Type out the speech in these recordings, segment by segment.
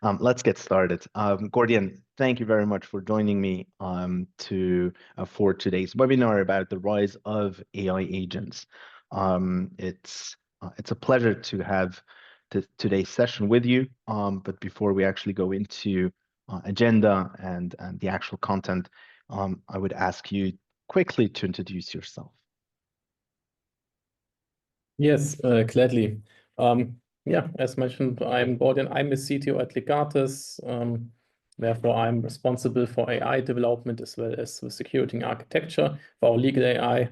Let's get started. Gordian, thank you very much for joining me for today's webinar about the rise of AI agents. It's a pleasure to have today's session with you. But before we actually go into agenda and the actual content, I would ask you quickly to introduce yourself. Yes, gladly. Yeah, as mentioned, I'm Gordian. I'm a CTO at Legartis. Therefore, I'm responsible for AI development as well as the security and architecture for our legal AI.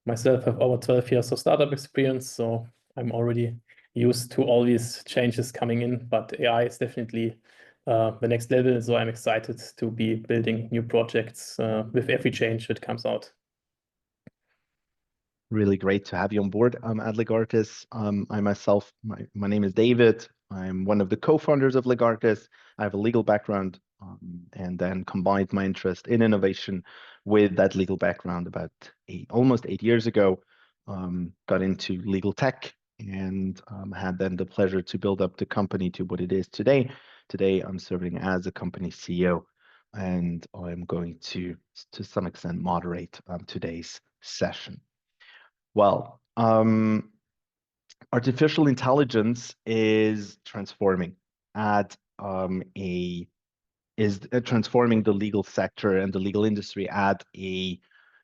Myself have over 12 years of startup experience, so I'm already used to all these changes coming in, but AI is definitely the next level, so I'm excited to be building new projects with every change that comes out. Really great to have you on board at Legartis. I myself, my name is David. I'm one of the co-founders of Legartis. I have a legal background and then combined my interest in innovation with that legal background about almost 8 years ago. Got into legal tech and had then the pleasure to build up the company to what it is today. Today, I'm serving as a company CEO, and I'm going to some extent, moderate today's session. Well, artificial intelligence is transforming transforming the legal sector and the legal industry at a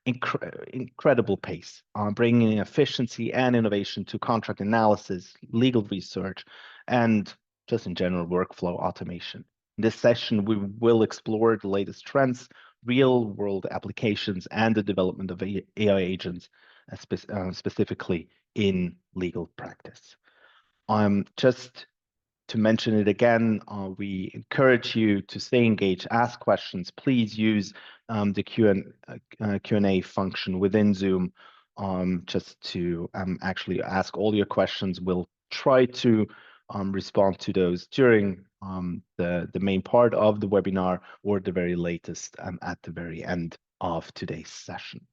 incredible pace, bringing efficiency and innovation to contract analysis, legal research, and just in general workflow automation. In this session, we will explore the latest trends, real-world applications, and the development of AI agents, specifically in legal practice. Just to mention it again, we encourage you to stay engaged, ask questions. Please use the Q&A function within Zoom just to actually ask all your questions. We'll try to respond to those during the main part of the webinar or the very latest at the very end of today's session.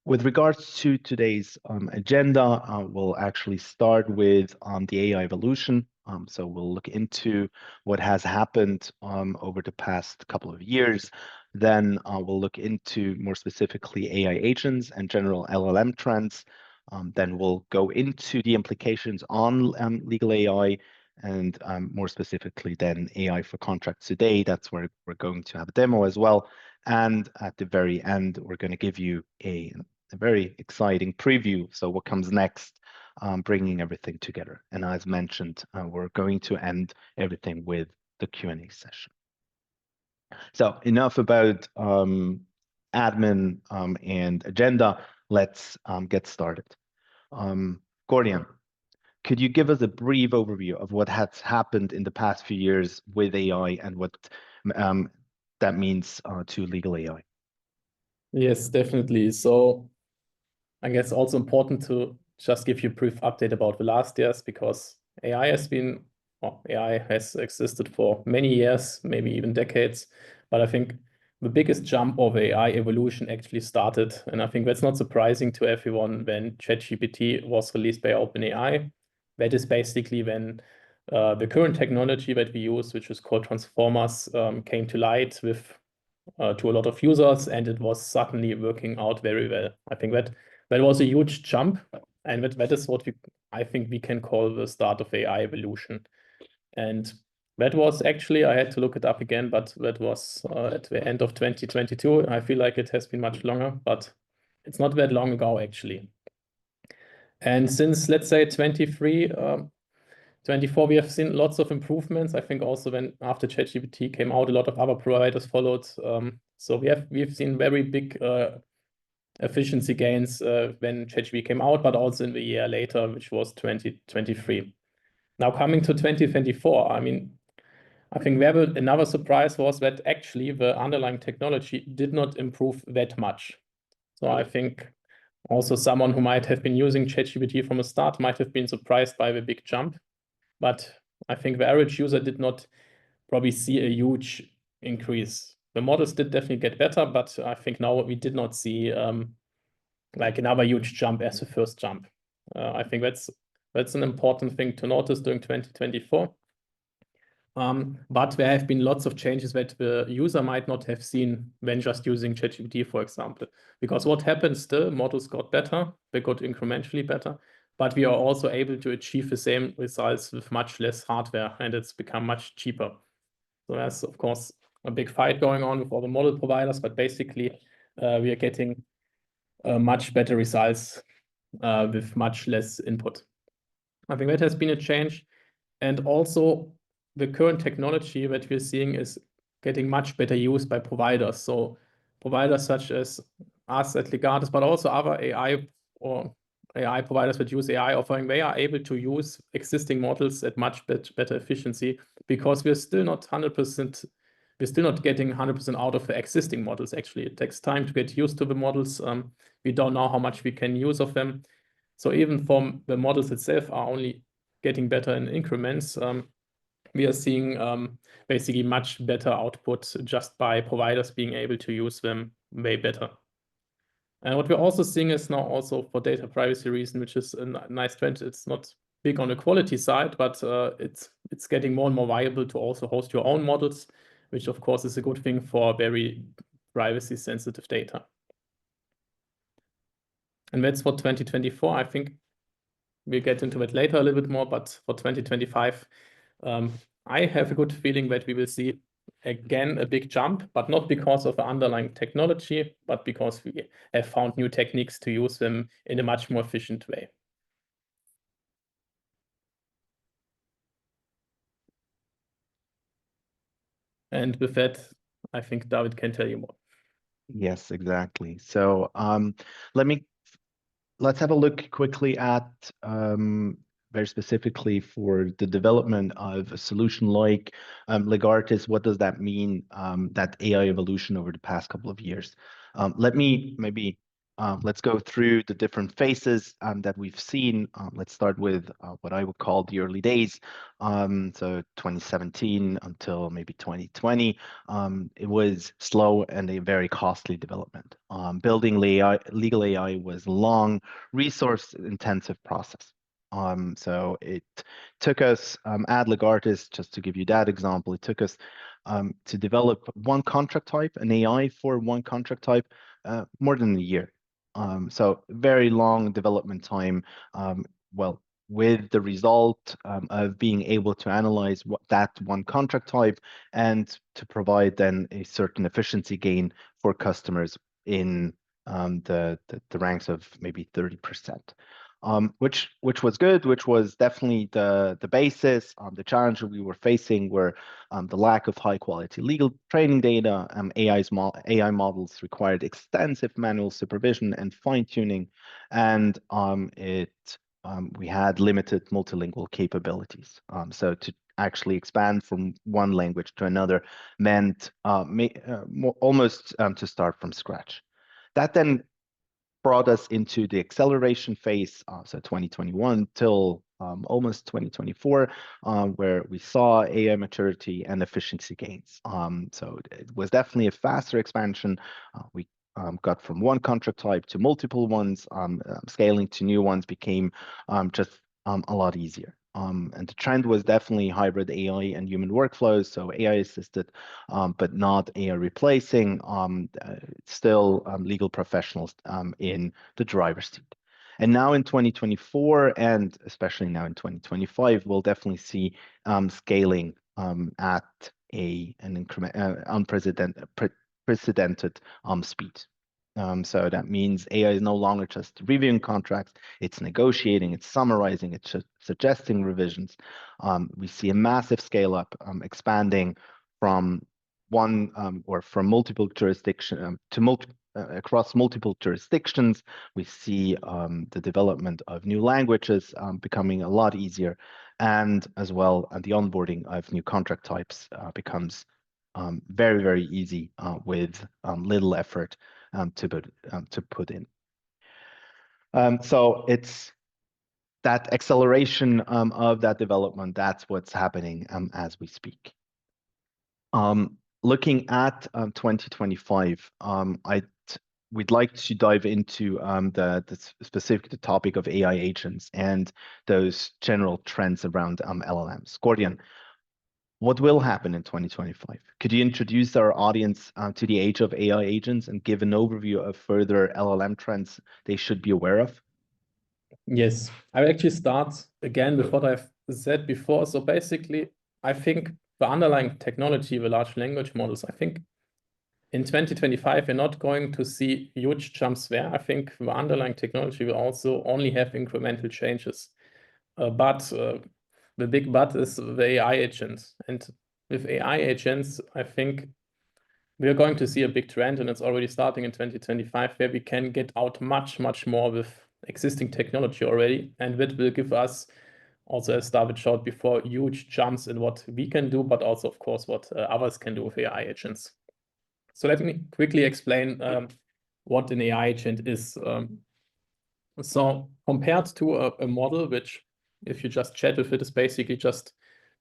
With regards to today's agenda, we'll actually start with the AI evolution. So we'll look into what has happened over the past couple of years. Then we'll look into more specifically AI agents and general LLM trends. Then we'll go into the implications on legal AI and more specifically then AI for contracts today. That's where we're going to have a demo as well. And at the very end, we're going to give you a very exciting preview. So what comes next, bringing everything together. And as mentioned, we're going to end everything with the Q&A session. So enough about admin and agenda. Let's get started. Gordian, could you give us a brief overview of what has happened in the past few years with AI and what that means to legal AI? Yes, definitely. So I guess also important to just give you a brief update about the last years, because AI has existed for many years, maybe even decades. But I think the biggest jump of AI evolution actually started, and I think that's not surprising to everyone, when ChatGPT was released by OpenAI. That is basically when the current technology that we use, which is called transformers, came to light with to a lot of users, and it was suddenly working out very well. I think that was a huge jump, and that is what I think we can call the start of AI evolution. And that was actually, I had to look it up again, but that was at the end of 2022. I feel like it has been much longer, but it's not that long ago, actually. And since, let's say, 23, 24, we have seen lots of improvements. I think also when after ChatGPT came out, a lot of other providers followed. So we've seen very big efficiency gains when ChatGPT came out, but also in the year later, which was 2023. Now coming to 2024, I mean, I think another surprise was that actually the underlying technology did not improve that much. So I think also someone who might have been using ChatGPT from the start might have been surprised by the big jump. But I think the average user did not probably see a huge increase. The models did definitely get better, but I think now we did not see like another huge jump as the first jump. I think that's an important thing to notice during 2024. But there have been lots of changes that the user might not have seen when just using ChatGPT, for example. Because what happens, the models got better, they got incrementally better, but we are also able to achieve the same results with much less hardware, and it's become much cheaper. So there's, of course, a big fight going on with all the model providers, but basically we are getting much better results with much less input. I think that has been a change. And also, the current technology that we're seeing is getting much better used by providers. So providers such as us at Legartis, but also other AI or AI providers that use AI offering, they are able to use existing models at much better efficiency, because we're still not 100%, we're still not getting 100% out of the existing models. Actually, it takes time to get used to the models. We don't know how much we can use of them. So even from the models itself are only getting better in increments, we are seeing basically much better output just by providers being able to use them way better. And what we're also seeing is now also for data privacy reason, which is a nice trend. It's not big on the quality side, but it's getting more and more viable to also host your own models, which of course is a good thing for very privacy sensitive data. And that's for 2024. I think we'll get into that later a little bit more, but for 2025, I have a good feeling that we will see again a big jump, but not because of the underlying technology, but because we have found new techniques to use them in a much more efficient way. And with that, I think David can tell you more. Yes, exactly. So let's have a look quickly at very specifically for the development of a solution like Legartis. What does that mean, that AI evolution over the past couple of years? Let's go through the different phases that we've seen. Let's start with what I would call the early days. So 2017 until maybe 2020, it was slow and a very costly development. Building legal AI was a long, resource-intensive process. So it took us, at Legartis, just to give you that example, it took us to develop one contract type, an AI for one contract type, more than a year. So very long development time. Well, with the result of being able to analyze that one contract type and to provide then a certain efficiency gain for customers in the ranks of maybe 30%. Which was good, which was definitely the basis. The challenge we were facing were the lack of high quality legal training data. AI models required extensive manual supervision and fine tuning, and we had limited multilingual capabilities. So to actually expand from one language to another meant almost to start from scratch. That then brought us into the acceleration phase, so 2021 till almost 2024, where we saw AI maturity and efficiency gains. So it was definitely a faster expansion. We got from one contract type to multiple ones. Scaling to new ones became just a lot easier. And the trend was definitely hybrid AI and human workflows, so AI assisted, but not AI replacing, still legal professionals in the driver's seat. And now in 2024, and especially now in 2025, we'll definitely see scaling at an unprecedented speed. So that means AI is no longer just reviewing contracts, it's negotiating, it's summarizing, it's suggesting revisions. We see a massive scale up, expanding from one or from multiple jurisdictions to across multiple jurisdictions. We see the development of new languages becoming a lot easier, and as well, the onboarding of new contract types becomes very, very easy with little effort to put in. So it's that acceleration of that development. That's what's happening as we speak. Looking at 2025, we'd like to dive into the specific topic of AI agents and those general trends around LLMs. Gordian, What will happen in 2025? Could you introduce our audience to the age of AI agents and give an overview of further LLM trends they should be aware of? Yes, I will actually start again with what I've said before. So basically, I think the underlying technology, the large language models, I think in 2025, we're not going to see huge jumps there. I think the underlying technology will also only have incremental changes. But the big but is the AI agents. And with AI agents, I think we're going to see a big trend, and it's already starting in 2025, where we can get out much, much more with existing technology already. And that will give us, also as David showed before, huge jumps in what we can do, but also, of course, what others can do with AI agents. So let me quickly explain what an AI agent is. So compared to a model, which if you just chat with it, is basically just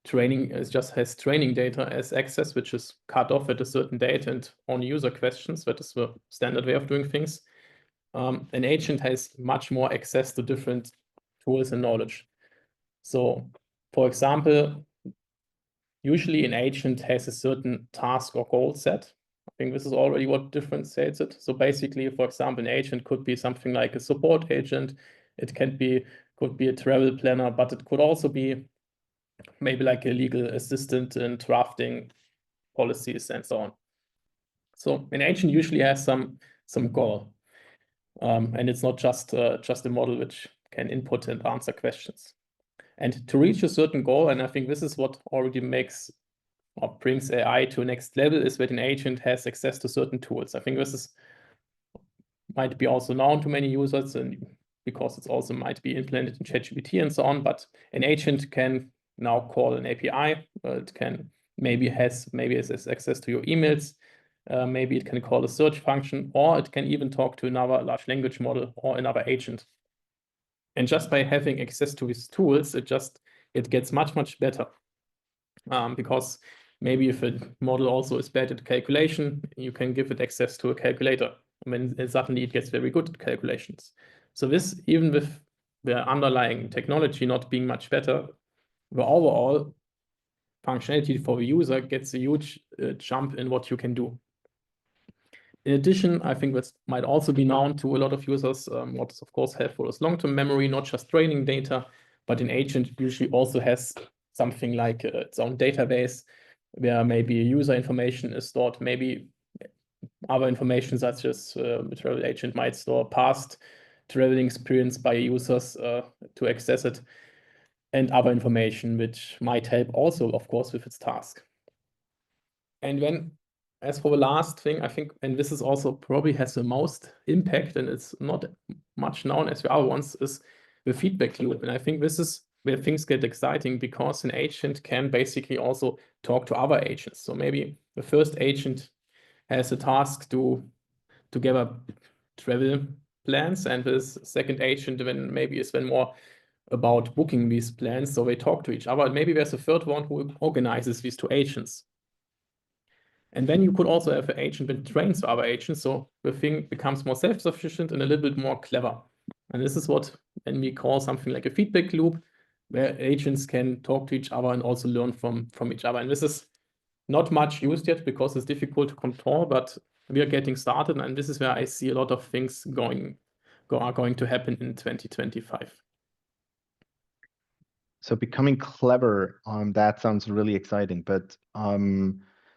training, it just has training data as access, which is cut off at a certain date and only user questions. That is the standard way of doing things. An agent has much more access to different tools and knowledge. So, for example, usually an agent has a certain task or goal set. I think this is already what differentiates it. So basically, for example, an agent could be something like a support agent. It could be a travel planner, but it could also be maybe like a legal assistant in drafting policies and so on. So an agent usually has some goal, and it's not just a model which can input and answer questions. And to reach a certain goal, and I think this is what already makes or brings AI to a next level, is that an agent has access to certain tools. I think this might be also known to many users, and because it's also might be implemented in ChatGPT and so on. But an agent can now call an API. It can maybe has access to your emails. Maybe it can call a search function, or it can even talk to another large language model or another agent. And just by having access to these tools, it gets much, much better. Because maybe if a model also is bad at calculation, you can give it access to a calculator. And then suddenly it gets very good at calculations. So this, even with the underlying technology not being much better, the overall functionality for the user gets a huge jump in what you can do. In addition, I think that might also be known to a lot of users. What is of course helpful is long-term memory, not just training data, but an agent usually also has something like its own database where maybe user information is stored, maybe other information such as the travel agent might store past traveling experience by users to access it, and other information which might help also, of course, with its task. And then, as for the last thing, I think, and this is also probably has the most impact, and it's not much known as the other ones, is the feedback loop. And I think this is where things get exciting, because an agent can basically also talk to other agents. So maybe the first agent has a task to gather travel plans, and this second agent then maybe is then more about booking these plans. So they talk to each other. And maybe there's a third one who organizes these two agents. And then you could also have an agent that trains other agents, so the thing becomes more self-sufficient and a little bit more clever. And this is what then we call something like a feedback loop, where agents can talk to each other and also learn from each other. And this is not much used yet because it's difficult to control, but we are getting started, and this is where I see a lot of things are going to happen in 2025. So becoming clever, that sounds really exciting, but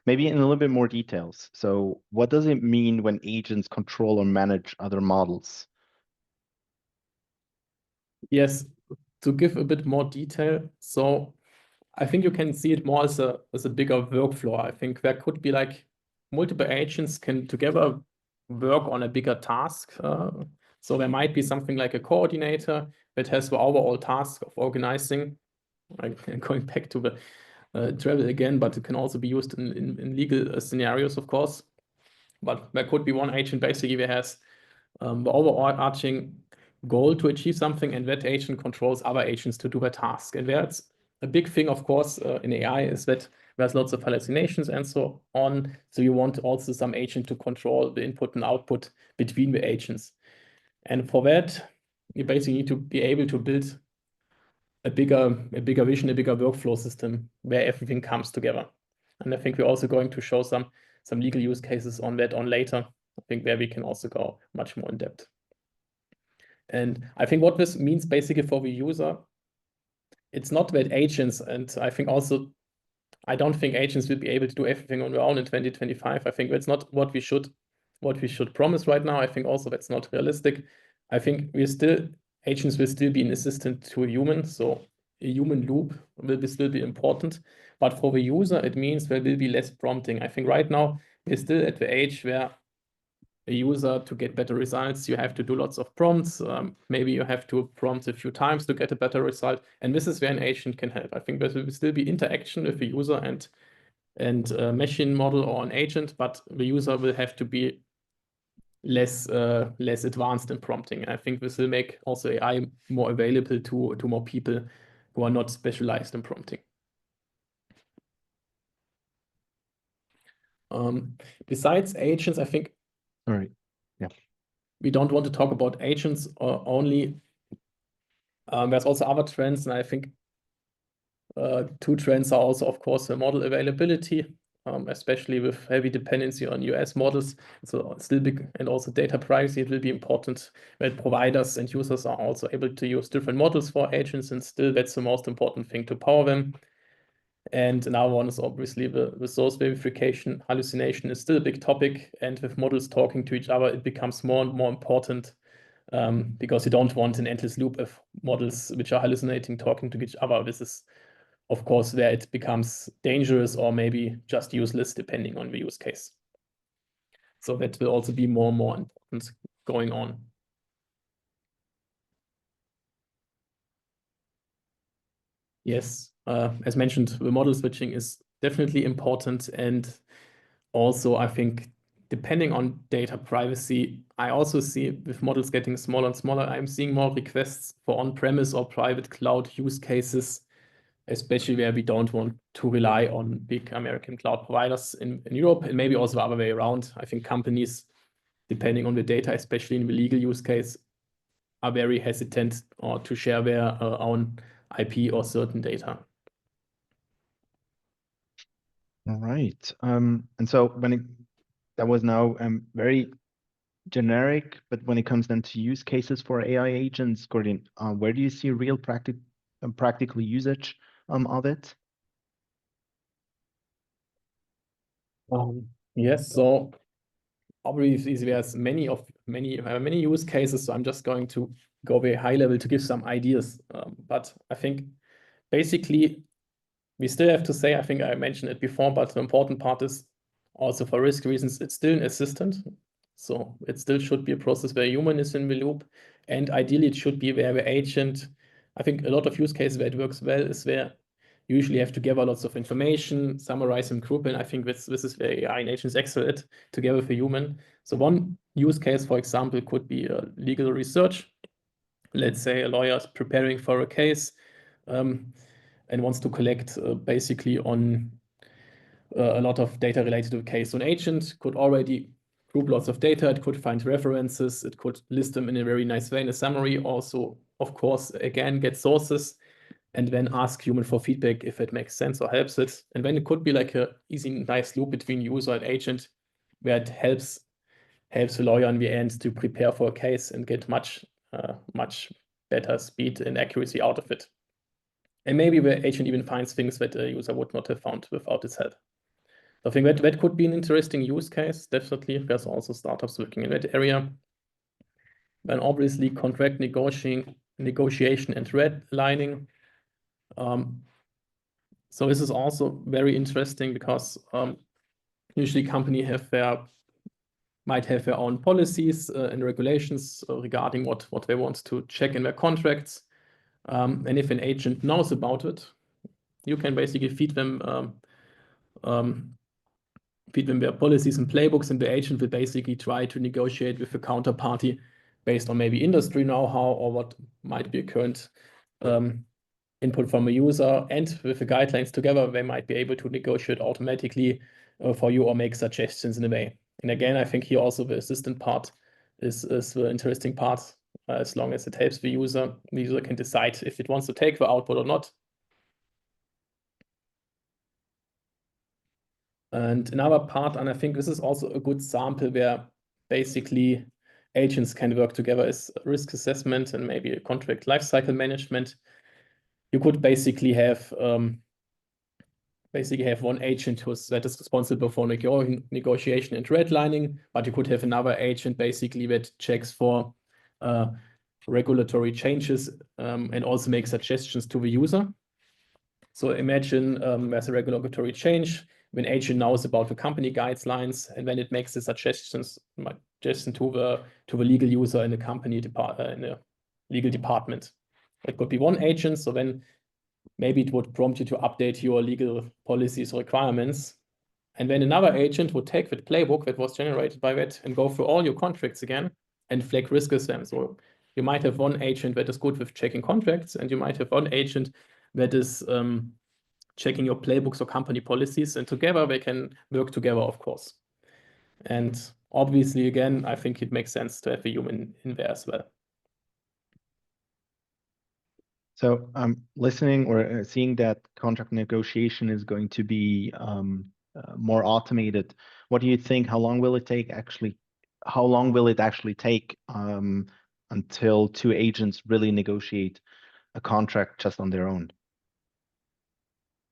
maybe in a little bit more details. So what does it mean when agents control or manage other models? Yes, to give a bit more detail. So I think you can see it more as a bigger workflow. I think there could be like multiple agents can together work on a bigger task. So there might be something like a coordinator that has the overall task of organizing. I'm going back to the travel again, but it can also be used in legal scenarios, of course. But there could be one agent basically that has the overarching goal to achieve something, and that agent controls other agents to do their task. And that's a big thing, of course, in AI is that there's lots of hallucinations and so on. So you want also some agent to control the input and output between the agents. And for that, you basically need to be able to build a bigger vision, a bigger workflow system where everything comes together. And I think we're also going to show some legal use cases on that later. I think where we can also go much more in depth. And I think what this means basically for the user, it's not that agents, and I think also, I don't think agents will be able to do everything on their own in 2025. I think that's not what we should promise right now. I think also that's not realistic. I think agents will still be an assistant to a human, so a human loop will still be important. But for the user, it means there will be less prompting. I think right now we're still at the age where a user, to get better results, you have to do lots of prompts. Maybe you have to prompt a few times to get a better result. And this is where an agent can help. I think there will still be interaction with the user and a machine model or an agent, but the user will have to be less advanced in prompting. I think this will make also AI more available to more people who are not specialized in prompting. Besides agents, I think. All right. Yeah. We don't want to talk about agents only. There's also other trends, and I think two trends are also, of course, the model availability, especially with heavy dependency on US models. So still big, and also data privacy. It will be important that providers and users are also able to use different models for agents, and still that's the most important thing to power them. And another one is obviously the source verification. Hallucination is still a big topic, and with models talking to each other, it becomes more and more important, because you don't want an endless loop of models which are hallucinating, talking to each other. This is, of course, where it becomes dangerous or maybe just useless, depending on the use case. So that will also be more and more important going on. Yes, as mentioned, the model switching is definitely important. And also, I think, depending on data privacy, I also see with models getting smaller and smaller, I'm seeing more requests for on-premise or private cloud use cases, especially where we don't want to rely on big American cloud providers in Europe, and maybe also the other way around. I think companies, depending on the data, especially in the legal use case, are very hesitant to share their own IP or certain data. All right. And so that was now very generic, but when it comes then to use cases for AI agents, Gordian, where do you see real practical usage of it? Yes, so obviously there's many use cases, so I'm just going to go very high level to give some ideas. But I think basically we still have to say, I think I mentioned it before, but the important part is also for risk reasons, it's still an assistant. So it still should be a process where a human is in the loop. And ideally it should be where the agent, I think a lot of use cases where it works well is where you usually have to gather lots of information, summarize and group, and I think this is where AI and agents excel at, together with a human. So one use case, for example, could be legal research. Let's say a lawyer is preparing for a case and wants to collect basically on a lot of data related to the case. So an agent could already group lots of data, it could find references, it could list them in a very nice way in a summary. Also, of course, again, get sources, and then ask human for feedback if it makes sense or helps it. And then it could be like a easy, nice loop between user and agent, where it helps the lawyer in the end to prepare for a case and get much better speed and accuracy out of it. And maybe the agent even finds things that a user would not have found without its help. So I think that could be an interesting use case, definitely. There's also startups working in that area. Then obviously contract negotiation and redlining. So this is also very interesting because usually companies might have their own policies and regulations regarding what they want to check in their contracts. And if an agent knows about it, you can basically feed them their policies and playbooks, and the agent will basically try to negotiate with the counterparty based on maybe industry know-how or what might be a current input from a user, and with the guidelines together, they might be able to negotiate automatically for you or make suggestions in a way. And again, I think here also the assistant part is the interesting part. as long as it helps the user can decide if it wants to take the output or not. And another part, and I think this is also a good sample where basically agents can work together, is risk assessment and maybe a contract lifecycle management. You could basically have one agent that is responsible for negotiation and redlining, but you could have another agent basically that checks for regulatory changes and also makes suggestions to the user. So imagine there's a regulatory change, when agent knows about the company guidelines, and when it makes the suggestion to the legal user in the company in the legal department. It could be one agent, so then maybe it would prompt you to update your legal policies requirements. And then another agent would take that playbook that was generated by that and go through all your contracts again and flag risk as them. So you might have one agent that is good with checking contracts, and you might have one agent that is checking your playbooks or company policies, and together they can work together, of course. And obviously, again, I think it makes sense to have a human in there as well. So listening or seeing that contract negotiation is going to be more automated, what do you think? How long will it take actually? How long will it actually take until two agents really negotiate a contract just on their own?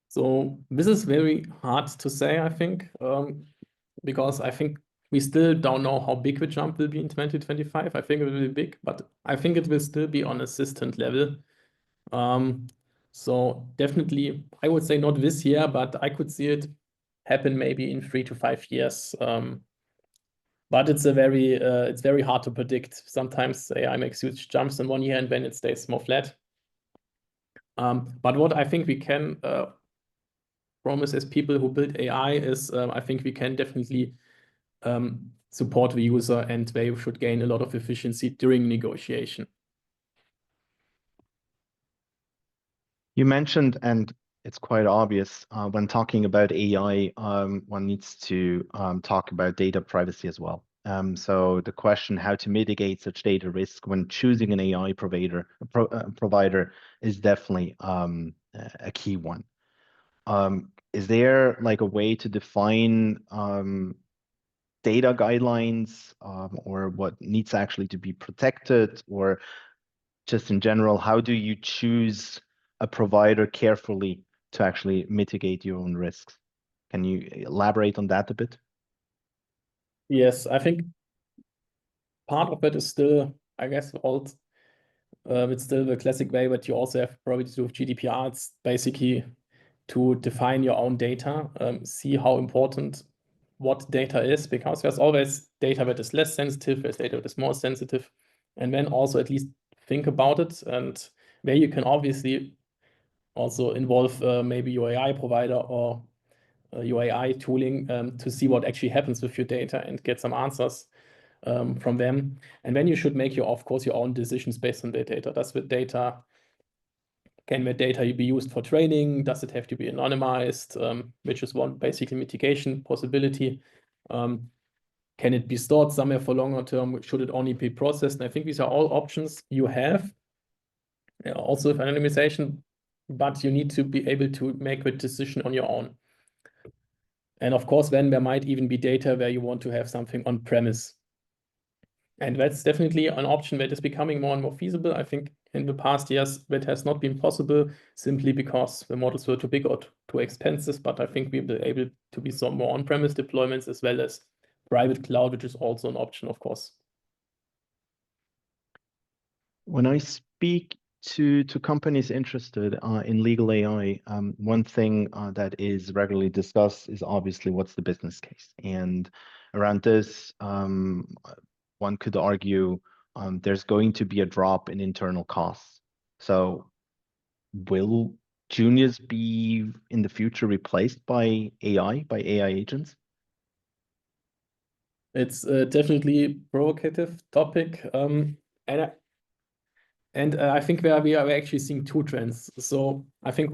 So this is very hard to say, I think, because I think we still don't know how big the jump will be in 2025. I think it will be big, but I think it will still be on assistant level. So definitely, I would say not this year, but I could see it happen maybe in 3 to 5 years. But it's very hard to predict. Sometimes AI makes huge jumps in 1 year and then it stays more flat. But what I think we can promise as people who build AI is I think we can definitely support the user, and they should gain a lot of efficiency during negotiation. You mentioned, and it's quite obvious when talking about AI, one needs to talk about data privacy as well. So the question how to mitigate such data risk when choosing an AI provider is definitely a key one. Is there like a way to define data guidelines or what needs actually to be protected, or just in general, how do you choose a provider carefully to actually mitigate your own risks? Can you elaborate on that a bit? Yes, I think part of it is still, I guess, it's still the classic way, but you also have probably to do with GDPR. It's basically to define your own data, see how important what data is, because there's always data that is less sensitive, there's data that is more sensitive, and then also at least think about it, and where you can obviously also involve maybe your AI provider or your AI tooling to see what actually happens with your data and get some answers from them. And then you should make of course, your own decisions based on the data. Can the data be used for training? Does it have to be anonymized? Which is one basically mitigation possibility. Can it be stored somewhere for longer term? Should it only be processed? And I think these are all options you have. Also with anonymization, but you need to be able to make a decision on your own. And of course, then there might even be data where you want to have something on premise. And that's definitely an option that is becoming more and more feasible. I think in the past years, that has not been possible simply because the models were too big or too expensive. But I think we'll be able to be some more on-premise deployments as well as private cloud, which is also an option, of course. When I speak to companies interested in legal AI, one thing that is regularly discussed is obviously what's the business case. And around this, one could argue there's going to be a drop in internal costs. So will juniors be in the future replaced by AI agents? It's definitely a provocative topic. And I think we are actually seeing two trends. So I think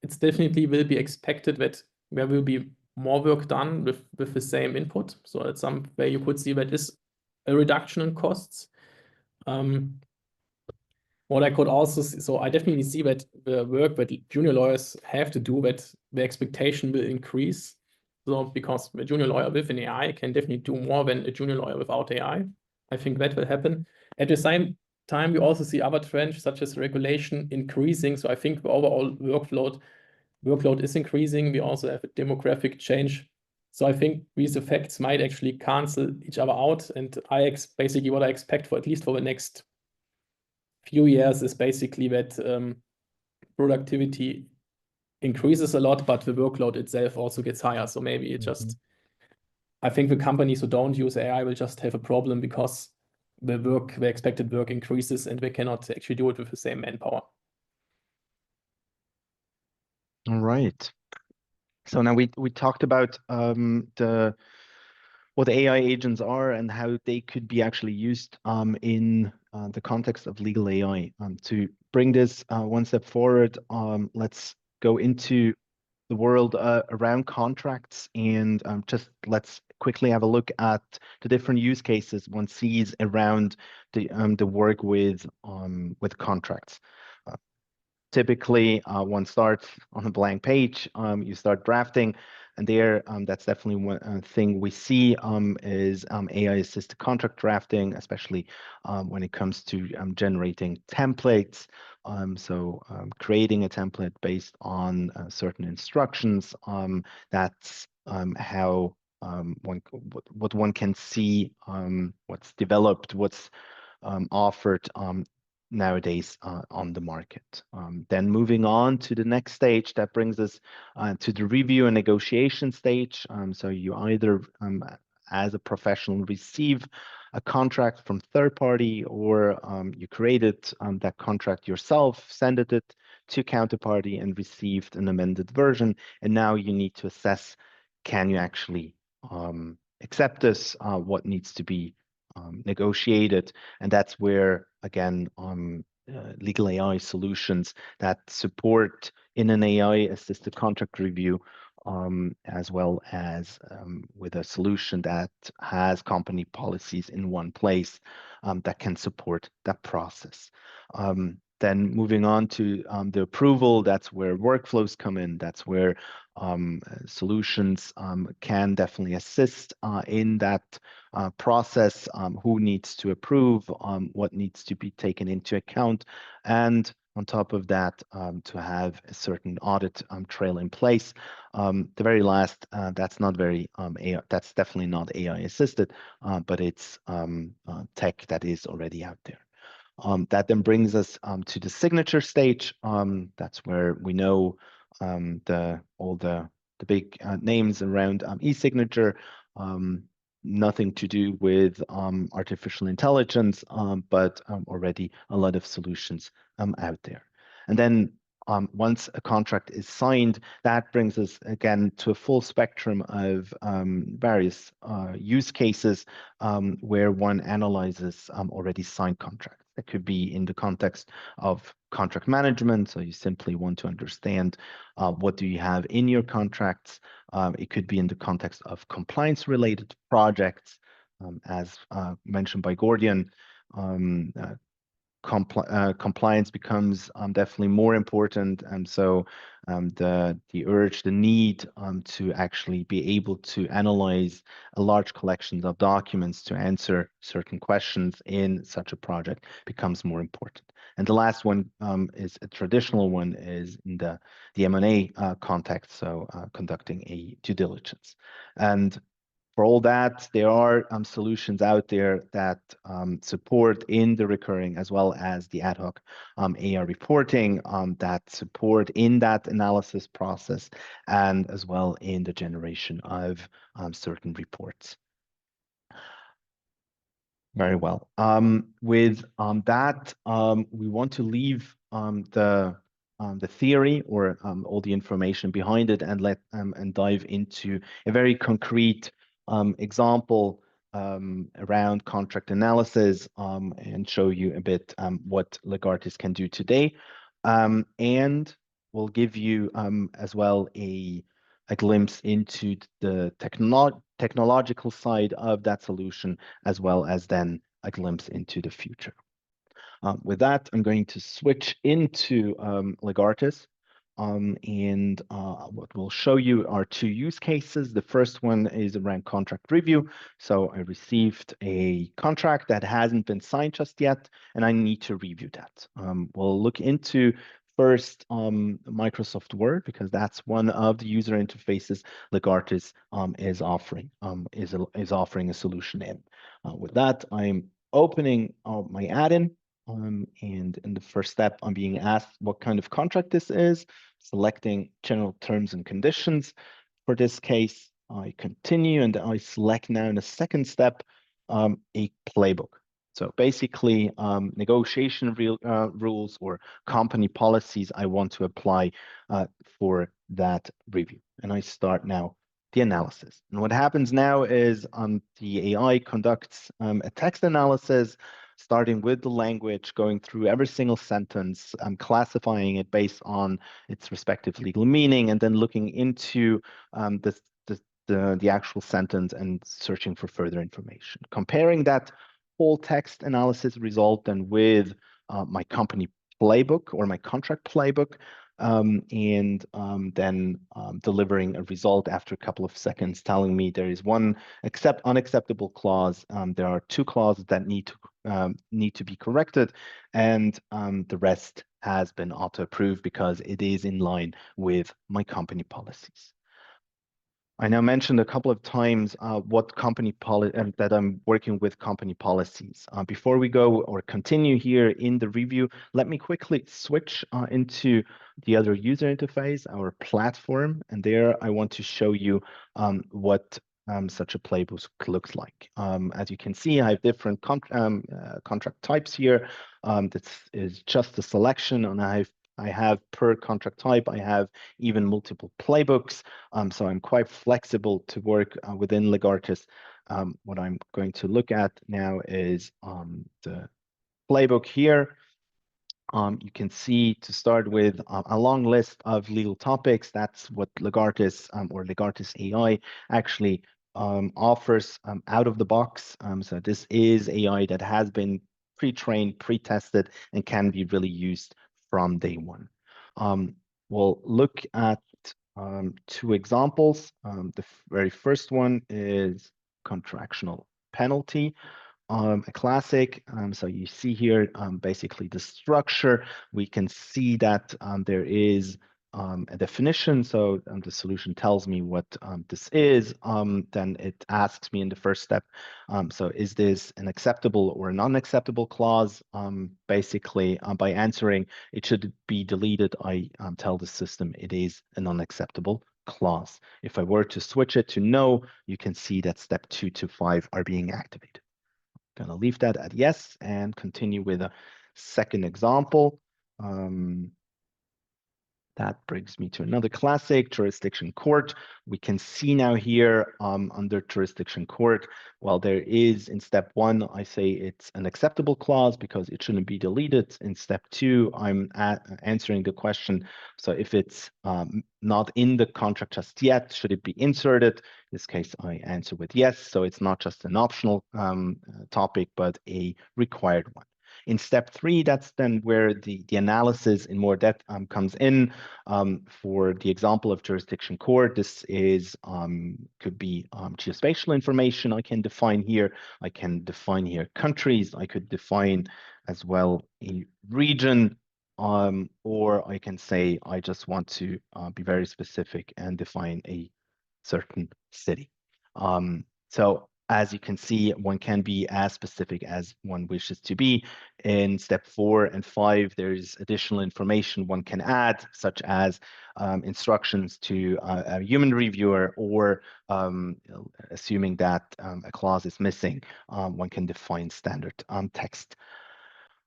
it's definitely will be expected that there will be more work done with the same input. So at some way you could see that is a reduction in costs. What I could also see, so I definitely see that the work that junior lawyers have to do, that the expectation will increase. So because a junior lawyer with an AI can definitely do more than a junior lawyer without AI. I think that will happen. At the same time, we also see other trends such as regulation increasing. So I think the overall workload is increasing. We also have a demographic change. So I think these effects might actually cancel each other out. And basically what I expect for at least for the next few years is basically that productivity increases a lot, but the workload itself also gets higher. So maybe it just, I think the companies who don't use AI will just have a problem because the expected work increases and they cannot actually do it with the same manpower. All right. So now we talked about what AI agents are and how they could be actually used in the context of legal AI. To bring this one step forward, let's go into the world around contracts and just let's quickly have a look at the different use cases one sees around the work with contracts. Typically, one starts on a blank page, you start drafting, and there, that's definitely one thing we see is AI-assisted contract drafting, especially when it comes to generating templates. So creating a template based on certain instructions, that's how what one can see, what's developed, what's offered nowadays on the market. Then moving on to the next stage, that brings us to the review and negotiation stage. So you either, as a professional, receive a contract from third party, or you created that contract yourself, send it to counterparty, and received an amended version. And now you need to assess, can you actually accept this? What needs to be negotiated? And that's where, again, legal AI solutions that support in an AI-assisted contract review, as well as with a solution that has company policies in one place that can support that process. Then moving on to the approval, that's where workflows come in. That's where solutions can definitely assist in that process, who needs to approve, what needs to be taken into account, and on top of that, to have a certain audit trail in place. The very last, that's not very AI, that's definitely not AI assisted, but it's tech that is already out there. That then brings us to the signature stage. That's where we know all the big names around e-signature. Nothing to do with artificial intelligence, but already a lot of solutions out there. And then once a contract is signed, that brings us again to a full spectrum of various use cases where one analyzes already signed contracts. It could be in the context of contract management, so you simply want to understand what do you have in your contracts. It could be in the context of compliance-related projects, as mentioned by Gordian. Compliance becomes definitely more important, and so the need to actually be able to analyze a large collection of documents to answer certain questions in such a project becomes more important. And the last one is a traditional one, is in the M&A context, so conducting a due diligence. And for all that, there are solutions out there that support in the recurring as well as the ad hoc AI reporting, that support in that analysis process, and as well in the generation of certain reports. Very well. With that, we want to leave the theory or all the information behind it, and and dive into a very concrete example around contract analysis, and show you a bit what Legartis can do today, and we'll give you as well a glimpse into the technological side of that solution, as well as then a glimpse into the future. With that, I'm going to switch into Legartis. And what we'll show you are two use cases. The first one is around contract review. So I received a contract that hasn't been signed just yet, and I need to review that. We'll look into first Microsoft Word, because that's one of the user interfaces Legartis is offering a solution in. With that, I'm opening my add-in. And in the first step, I'm being asked what kind of contract this is, selecting general terms and conditions. For this case, I continue, and I select now in the second step a playbook. So basically, negotiation rules or company policies I want to apply for that review. And I start now the analysis. And what happens now is the AI conducts a text analysis, starting with the language, going through every single sentence, classifying it based on its respective legal meaning, and then looking into the actual sentence and searching for further information. Comparing that whole text analysis result then with my company playbook or my contract playbook, and then delivering a result after a couple of seconds telling me there is one unacceptable clause. There are two clauses that need to be corrected, and the rest has been auto-approved because it is in line with my company policies. I now mentioned a couple of times what company that I'm working with company policies. Before we go or continue here in the review, let me quickly switch into the other user interface, our platform, and there I want to show you what such a playbook looks like. As you can see, I have different contract types here. This is just a selection, and I have per contract type, I have even multiple playbooks. So I'm quite flexible to work within Legartis. What I'm going to look at now is the playbook here. You can see, to start with, a long list of legal topics. That's what Legartis or Legartis AI actually offers out of the box. So this is AI that has been pre-trained, pre-tested, and can be really used from day one. We'll look at two examples. The very first one is contractual penalty. A classic. So you see here basically the structure. We can see that there is a definition. So the solution tells me what this is. Then it asks me in the first step, so is this an acceptable or an unacceptable clause? Basically, by answering it should be deleted, I tell the system it is an unacceptable clause. If I were to switch it to no, you can see that step 2 to 5 are being activated. Gonna leave that at yes and continue with a second example. That brings me to another classic, jurisdiction court. We can see now here under jurisdiction court, while there is in step 1, I say it's an acceptable clause because it shouldn't be deleted. In step 2, I'm answering the question, so if it's not in the contract just yet, should it be inserted? In this case, I answer with yes, so it's not just an optional topic, but a required one. In step 3, that's then where the analysis in more depth comes in. For the example of jurisdiction court, this is could be geospatial information I can define here. I can define here countries. I could define as well a region, or I can say I just want to be very specific and define a certain city. So as you can see, one can be as specific as one wishes to be. In step 4 and 5, there's additional information one can add, such as instructions to a human reviewer, or assuming that a clause is missing, one can define standard text.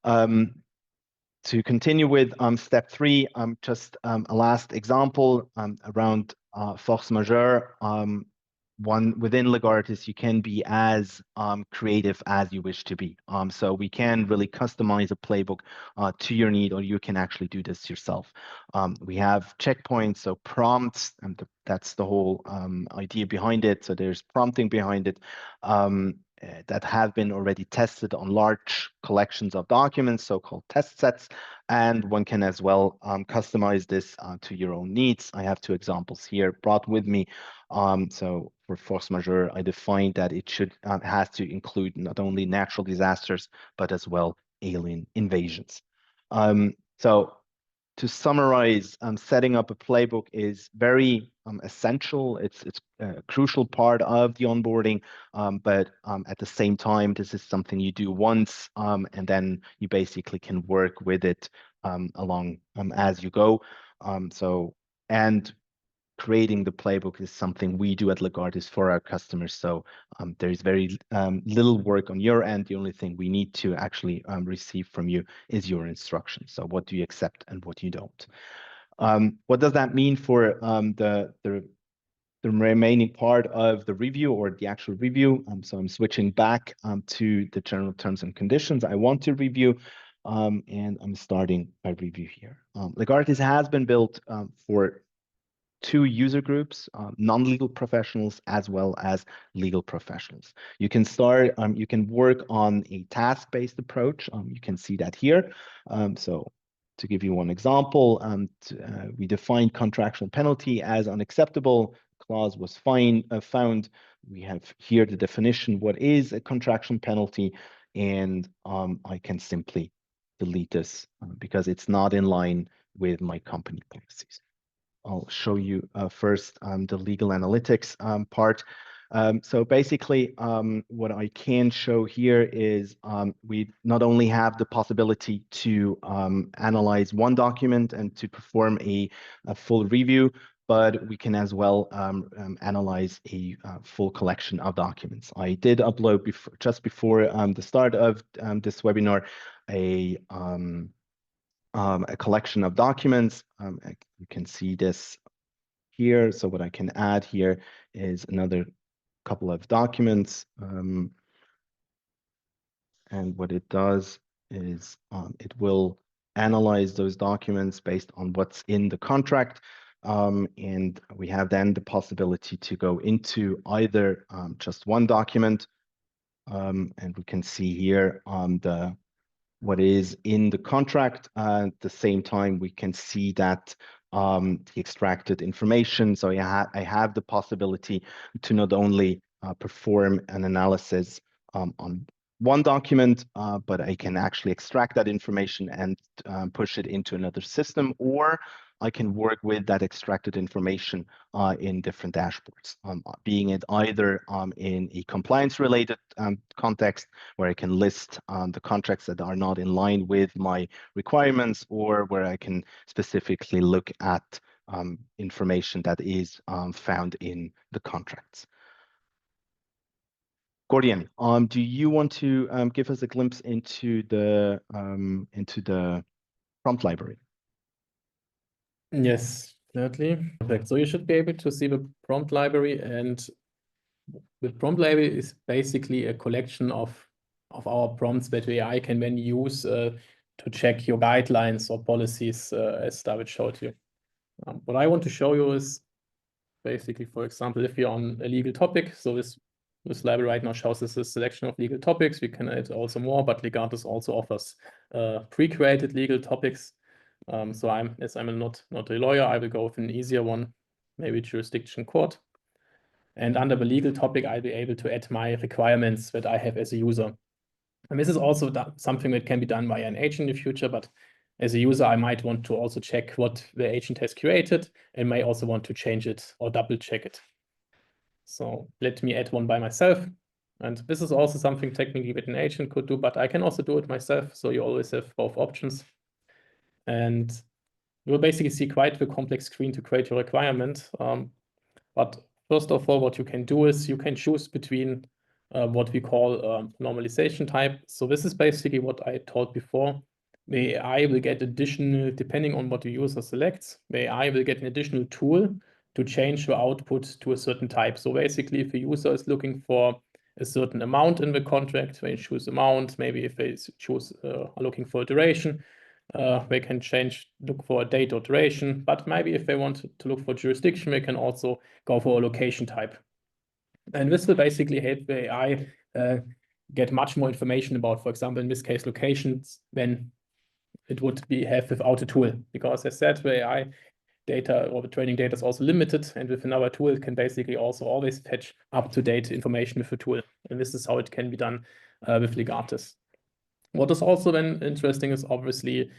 To continue with step 3, just a last example around force majeure. Within Legartis, you can be as creative as you wish to be. So we can really customize a playbook to your need, or you can actually do this yourself. We have checkpoints, so prompts, and that's the whole idea behind it. So there's prompting behind it. that have been already tested on large collections of documents, so-called test sets, and one can as well customize this to your own needs. I have 2 examples here brought with me. So for force majeure, I defined that it has to include not only natural disasters, but as well alien invasions. So to summarize, setting up a playbook is very essential. It's a crucial part of the onboarding, but at the same time, this is something you do once, and then you basically can work with it along as you go. And creating the playbook is something we do at Legartis for our customers. So there's very little work on your end. The only thing we need to actually receive from you is your instructions. So what do you accept and what you don't? What does that mean for the remaining part of the review or the actual review? So I'm switching back to the general terms and conditions I want to review. And I'm starting my review here. Legartis has been built for 2 user groups, non-legal professionals as well as legal professionals. You can you can work on a task-based approach. You can see that here. So to give you one example, we defined contractual penalty as unacceptable. Clause was found. We have here the definition, what is a contractual penalty, and I can simply delete this because it's not in line with my company policies. I'll show you first the legal analytics part. So basically, what I can show here is we not only have the possibility to analyze one document and to perform a full review, but we can as well analyze a full collection of documents. I did upload just before the start of this webinar a collection of documents. You can see this here. So what I can add here is another couple of documents. And what it does is it will analyze those documents based on what's in the contract. And we have then the possibility to go into either just one document. And we can see here on what is in the contract. At the same time, we can see that the extracted information. So I have the possibility to not only perform an analysis on one document, but I can actually extract that information and push it into another system, or I can work with that extracted information in different dashboards, being it either in a compliance-related context, where I can list the contracts that are not in line with my requirements, or where I can specifically look at information that is found in the contracts. Gordian, do you want to give us a glimpse into the prompt library? Yes, certainly. Perfect. So you should be able to see the prompt library, and the prompt library is basically a collection of our prompts that the AI can then use to check your guidelines or policies, as David showed you. What I want to show you is basically, for example, if you're on a legal topic, so this library right now shows us a selection of legal topics. We can add also more, but Legartis also offers pre-created legal topics. So as I'm not a lawyer, I will go with an easier one, maybe jurisdiction court. And under the legal topic, I'll be able to add my requirements that I have as a user. And this is also something that can be done by an agent in the future, but as a user, I might want to also check what the agent has created and may also want to change it or double check it. So let me add one by myself. And this is also something technically that an agent could do, but I can also do it myself. So you always have both options. And you'll basically see quite the complex screen to create your requirement. But first of all, what you can do is you can choose between what we call normalization type. So this is basically what I told before. The AI will get additional, depending on what the user selects, the AI will get an additional tool to change the output to a certain type. So basically, if the user is looking for a certain amount in the contract, they choose amount. Maybe if they choose are looking for a duration, they can look for a date or duration. But maybe if they want to look for jurisdiction, they can also go for a location type. And this will basically help the AI get much more information about, for example, in this case, locations, than it would have without a tool. Because as said, the AI data or the training data is also limited, and with another tool, it can basically also always fetch up-to-date information with a tool. And this is how it can be done with Legartis. What is also then interesting is obviously,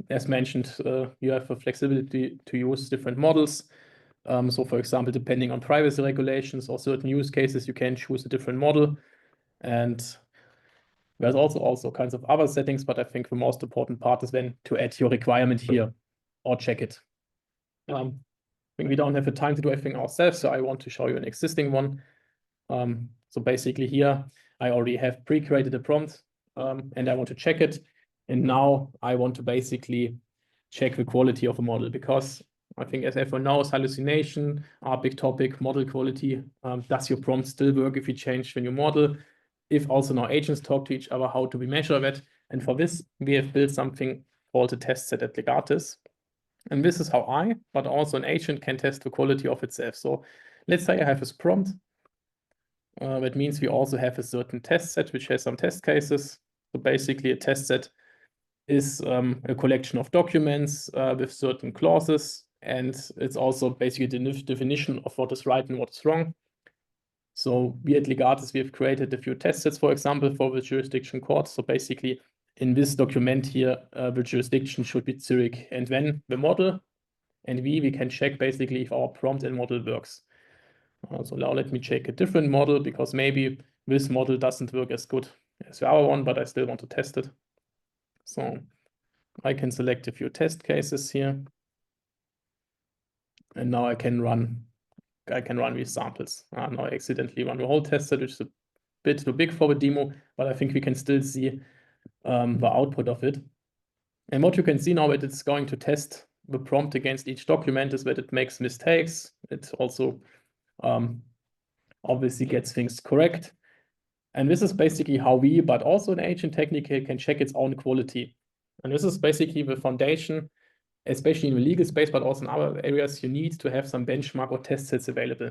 as mentioned, you have the flexibility to use different models. So for example, depending on privacy regulations or certain use cases, you can choose a different model. And there's also kinds of other settings, but I think the most important part is then to add your requirement here or check it. I think we don't have the time to do everything ourselves, so I want to show you an existing one. So basically here, I already have pre-created a prompt, and I want to check it. And now I want to basically check the quality of a model, because I think as everyone knows, hallucination are a big topic, model quality. Does your prompt still work if you change the new model? If also now agents talk to each other, how do we measure that? And for this, we have built something called a test set at Legartis. And this is how I, but also an agent, can test the quality of itself. So let's say I have this prompt. That means we also have a certain test set, which has some test cases. So basically a test set is a collection of documents with certain clauses. And it's also basically the definition of what is right and what is wrong. So we at Legartis, we have created a few test sets, for example, for the jurisdiction court. So basically in this document here, the jurisdiction should be Zurich. And then the model and we can check basically if our prompt and model works. So now let me check a different model, because maybe this model doesn't work as good as the other one, but I still want to test it. So I can select a few test cases here. And now I can run these samples. Now I accidentally run the whole test set, which is a bit too big for the demo, but I think we can still see the output of it. And what you can see now that it's going to test the prompt against each document is that it makes mistakes. It also obviously gets things correct. And this is basically how we, but also an agent technically, can check its own quality. And this is basically the foundation, especially in the legal space, but also in other areas. You need to have some benchmark or test sets available.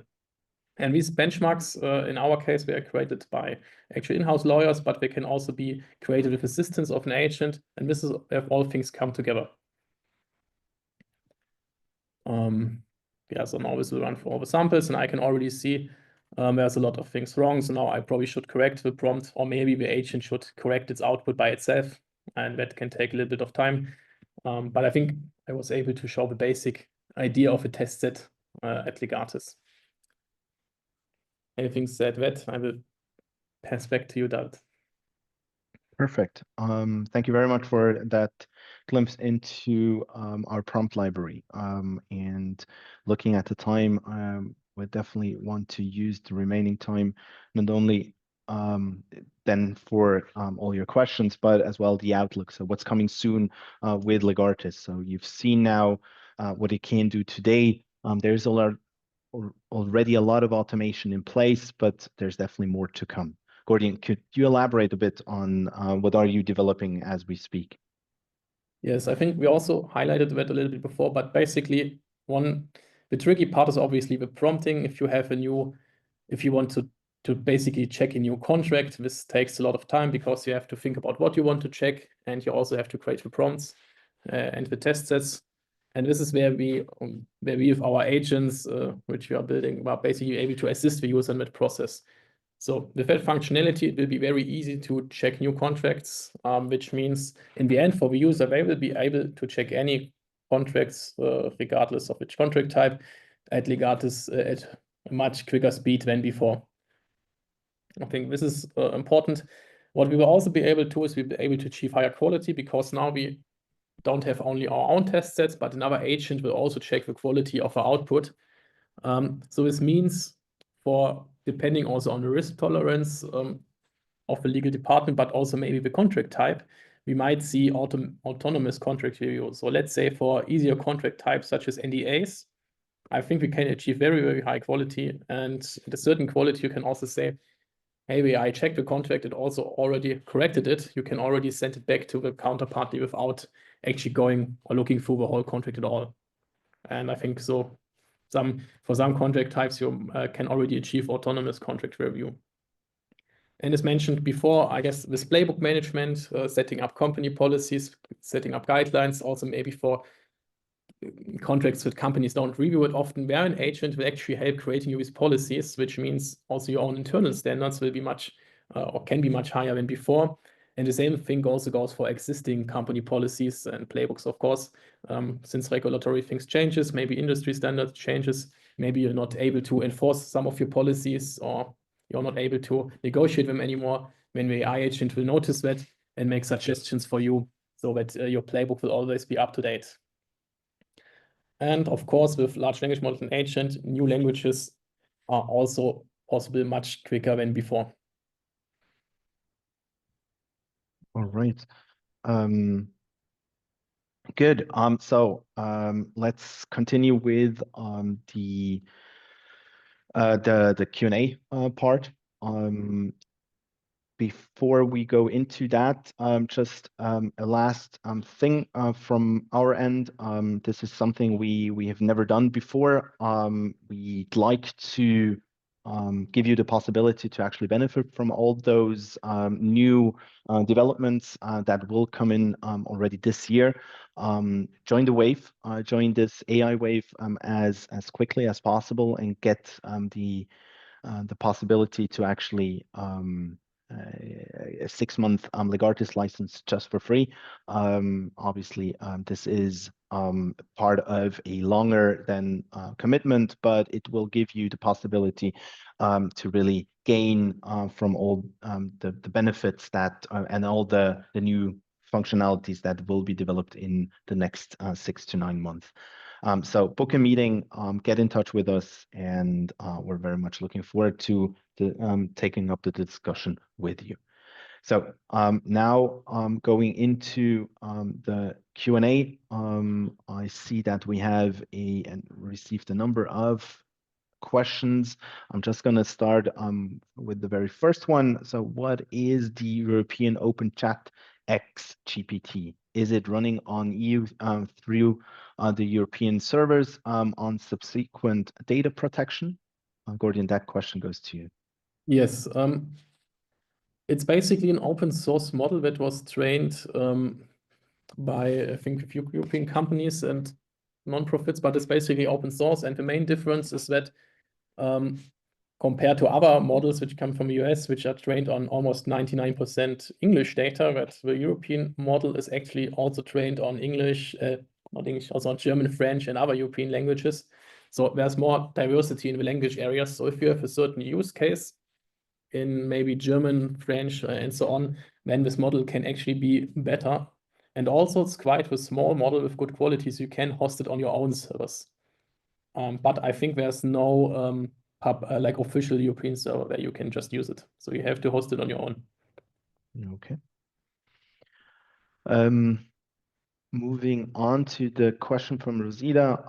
And these benchmarks, in our case, were created by actual in-house lawyers, but they can also be created with assistance of an agent. And this is where all things come together. Yeah, so now this will run for all the samples, and I can already see there's a lot of things wrong. So now I probably should correct the prompt, or maybe the agent should correct its output by itself, and that can take a little bit of time. But I think I was able to show the basic idea of a test set at Legartis. Anything said that, I will pass back to you, David. Perfect. Thank you very much for that glimpse into our prompt library. And looking at the time, we definitely want to use the remaining time not only then for all your questions, but as well the outlook. So what's coming soon with Legartis. So you've seen now what it can do today. There's already a lot of automation in place, but there's definitely more to come. Gordian, could you elaborate a bit on what are you developing as we speak? Yes, I think we also highlighted that a little bit before, but basically the tricky part is obviously the prompting. If you want to basically check a new contract, this takes a lot of time, because you have to think about what you want to check, and you also have to create the prompts and the test sets. And this is where we with our agents, which we are building, are basically able to assist the user in that process. So with that functionality, it will be very easy to check new contracts, which means in the end for the user, they will be able to check any contracts regardless of which contract type at Legartis at a much quicker speed than before. I think this is important. What we will also be able to is we'll be able to achieve higher quality, because now we don't have only our own test sets, but another agent will also check the quality of our output. So this means, for depending also on the risk tolerance of the legal department, but also maybe the contract type, we might see autonomous contract review. So let's say for easier contract types such as NDAs, I think we can achieve very, very high quality. And at a certain quality, you can also say, hey, I checked the contract, it also already corrected it. You can already send it back to the counterparty without actually going or looking through the whole contract at all. And I think so for some contract types, you can already achieve autonomous contract review. And as mentioned before, I guess with playbook management, setting up company policies, setting up guidelines, also maybe for contracts that companies don't review it often, where an agent will actually help creating you with policies, which means also your own internal standards will be much or can be much higher than before. And the same thing also goes for existing company policies and playbooks, of course, since regulatory things changes, maybe industry standards changes, maybe you're not able to enforce some of your policies or you're not able to negotiate them anymore. When the AI agent will notice that and make suggestions for you so that your playbook will always be up to date. And of course, with large language models and agent, new languages are also possible much quicker than before. All right. Good. So let's continue with the Q&A part. Before we go into that, just a last thing from our end. This is something we have never done before. We'd like to give you the possibility to actually benefit from all those new developments that will come in already this year. Join the wave, join this AI wave as quickly as possible and get the possibility to actually a 6-month Legartis license just for free. Obviously, this is part of a longer than commitment, but it will give you the possibility to really gain from all the benefits that and all the new functionalities that will be developed in the next 6 to 9 months. So book a meeting, get in touch with us, and we're very much looking forward to taking up the discussion with you. So now going into the Q&A, I see that we have received a number of questions. I'm just going to start with the very first one. So what is the European Open Chat X GPT? Is it running on EU through the European servers on subsequent data protection? Gordian, that question goes to you. Yes, it's basically an open source model that was trained by, I think, a few European companies and non-profits, but it's basically open source. And the main difference is that compared to other models which come from the US, which are trained on almost 99% English data, that the European model is actually also trained on English, not English, also on German, French, and other European languages. So there's more diversity in the language areas. So if you have a certain use case in maybe German, French, and so on, then this model can actually be better. And also it's quite a small model with good quality, so you can host it on your own servers. But I think there's no like official European server where you can just use it. So you have to host it on your own. Okay. Moving on to the question from Rosita,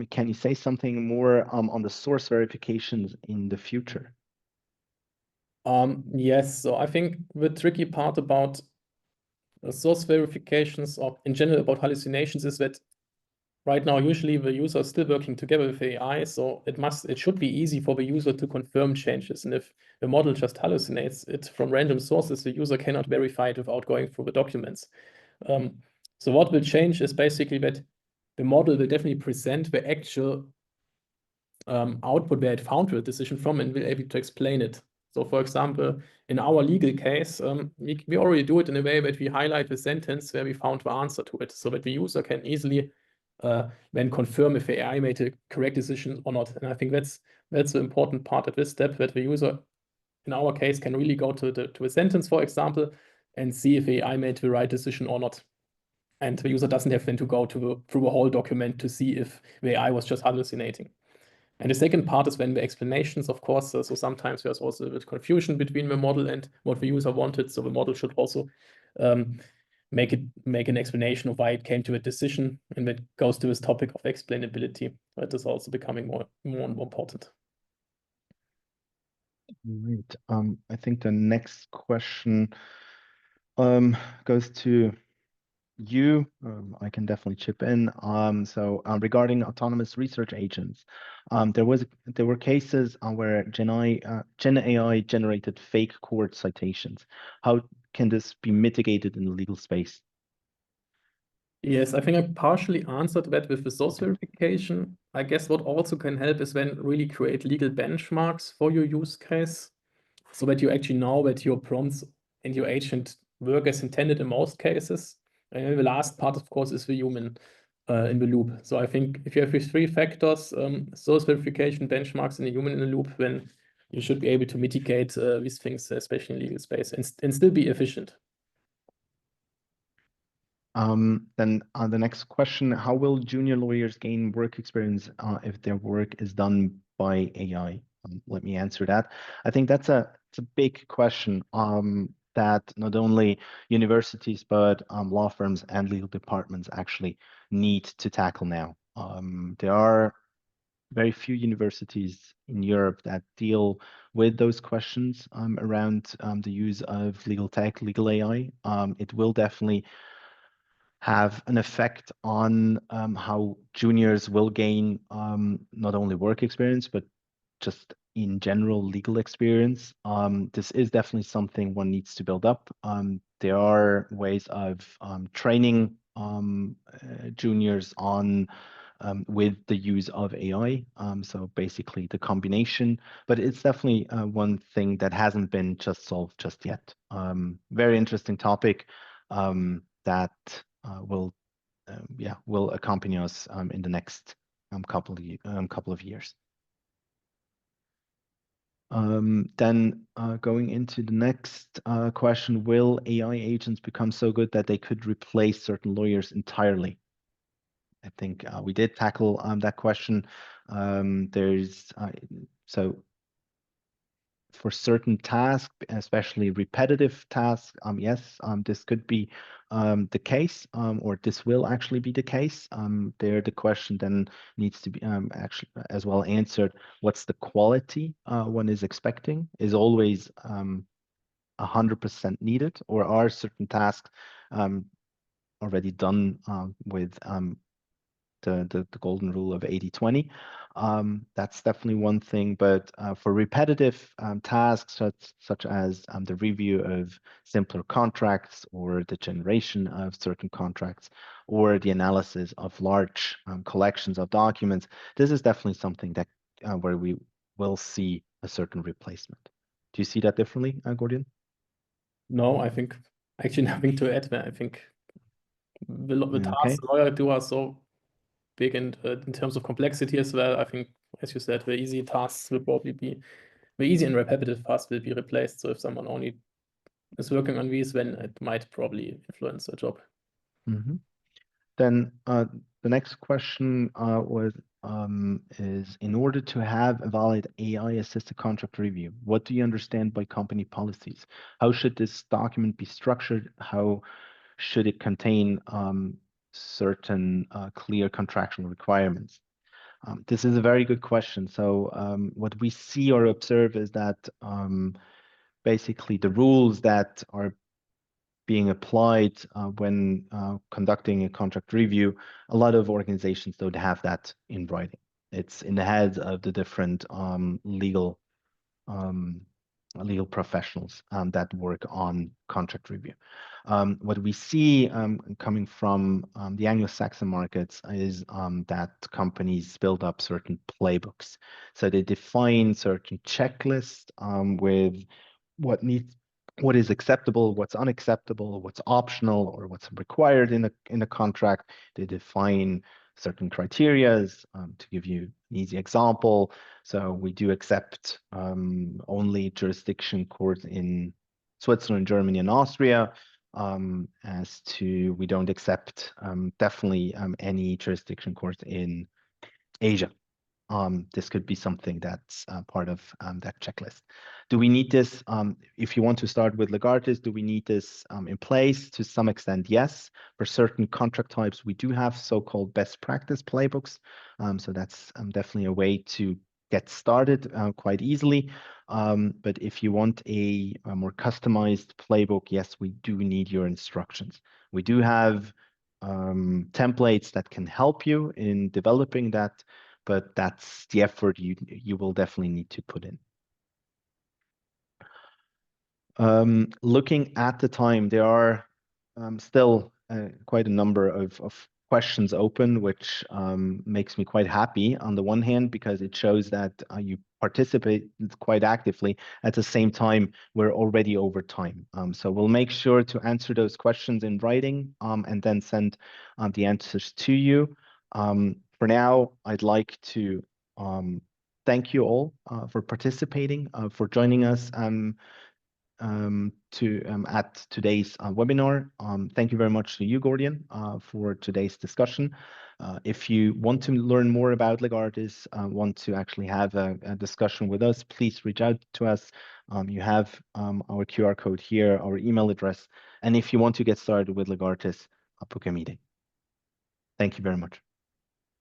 can you say something more on the source verifications in the future? Yes, so I think the tricky part about source verifications or in general about hallucinations is that right now, usually the user is still working together with AI, so it should be easy for the user to confirm changes. And if the model just hallucinates it from random sources, the user cannot verify it without going through the documents. So what will change is basically that the model will definitely present the actual output where it found the decision from and will be able to explain it. So for example, in our legal case, we already do it in a way that we highlight the sentence where we found the answer to it, so that the user can easily then confirm if the AI made a correct decision or not. And I think that's the important part at this step, that the user, in our case, can really go to a sentence, for example, and see if the AI made the right decision or not. And the user doesn't have then to go through a whole document to see if the AI was just hallucinating. And the second part is when the explanations, of course, so sometimes there's also a bit confusion between the model and what the user wanted. So the model should also make an explanation of why it came to a decision, and that goes to this topic of explainability. That is also becoming more and more important. Right. I think the next question goes to I can definitely chip in. Regarding autonomous research agents, there were cases where Gen AI generated fake court citations. How can this be mitigated in the legal space? Yes, I think I partially answered that with the source verification. I guess what also can help is when really create legal benchmarks for your use case so that you actually know that your prompts and your agent work as intended in most cases. And then the last part, of course, is the human in the loop. So I think if you have these three factors, source verification, benchmarks, and a human in the loop, then you should be able to mitigate these things, especially in legal space, and still be efficient. Then the next question, how will junior lawyers gain work experience if their work is done by AI? Let me answer that. I think it's a big question that not only universities, but law firms and legal departments actually need to tackle now. There are very few universities in Europe that deal with those questions around the use of legal tech, legal AI. It will definitely have an effect on how juniors will gain not only work experience, but just in general legal experience. This is definitely something one needs to build up. There are ways of training juniors on with the use of AI. So basically the combination, but it's definitely one thing that hasn't been just solved just yet. Very interesting topic that will accompany us in the next couple of years. Then going into the next question, will AI agents become so good that they could replace certain lawyers entirely? I think we did tackle that question. So for certain tasks, especially repetitive tasks, yes, this could be the case, or this will actually be the case. There, the question then needs to be actually as well answered. What's the quality one is expecting? Is always 100% needed, or are certain tasks already done with the golden rule of 80-20? That's definitely one thing, but for repetitive tasks such as the review of simpler contracts or the generation of certain contracts or the analysis of large collections of documents, this is definitely something that where we will see a certain replacement. Do you see that differently, Gordian? No, I think actually nothing to add there. I think the tasks Okay. the lawyer do are so big and in terms of complexity as well. I think, as you said, the easy tasks will probably be the easy and repetitive tasks will be replaced. So if someone only is working on these, then it might probably influence the job. Then the next question is, in order to have a valid AI-assisted contract review, what do you understand by company policies? How should this document be structured? How should it contain certain clear contractual requirements? This is a very good question. So what we see or observe is that basically the rules that are being applied when conducting a contract review, a lot of organizations don't have that in writing. It's in the heads of the different legal professionals that work on contract review. What we see coming from the Anglo-Saxon markets is that companies build up certain playbooks. So they define certain checklists with what is acceptable, what's unacceptable, what's optional, or what's required in a contract. They define certain criterias. To give you an easy example, so we do accept only jurisdiction courts in Switzerland, Germany, and Austria. As to we don't accept definitely any jurisdiction courts in Asia. This could be something that's part of that checklist. Do we need this? If you want to start with Legartis, do we need this in place? To some extent, yes. For certain contract types, we do have so-called best practice playbooks. So that's definitely a way to get started quite easily. But if you want a more customized playbook, yes, we do need your instructions. We do have templates that can help you in developing that, but that's the effort you will definitely need to put in. Looking at the time, there are still quite a number of questions open, which makes me quite happy on the one hand, because it shows that you participate quite actively. At the same time, we're already over time. So we'll make sure to answer those questions in writing and then send the answers to you. For now, I'd like to thank you all for participating, for joining us at today's webinar. Thank you very much to you, Gordian, for today's discussion. If you want to learn more about Legartis, want to actually have a discussion with us, please reach out to us. You have our QR code here, our email address, and if you want to get started with Legartis, book a meeting. Thank you very much.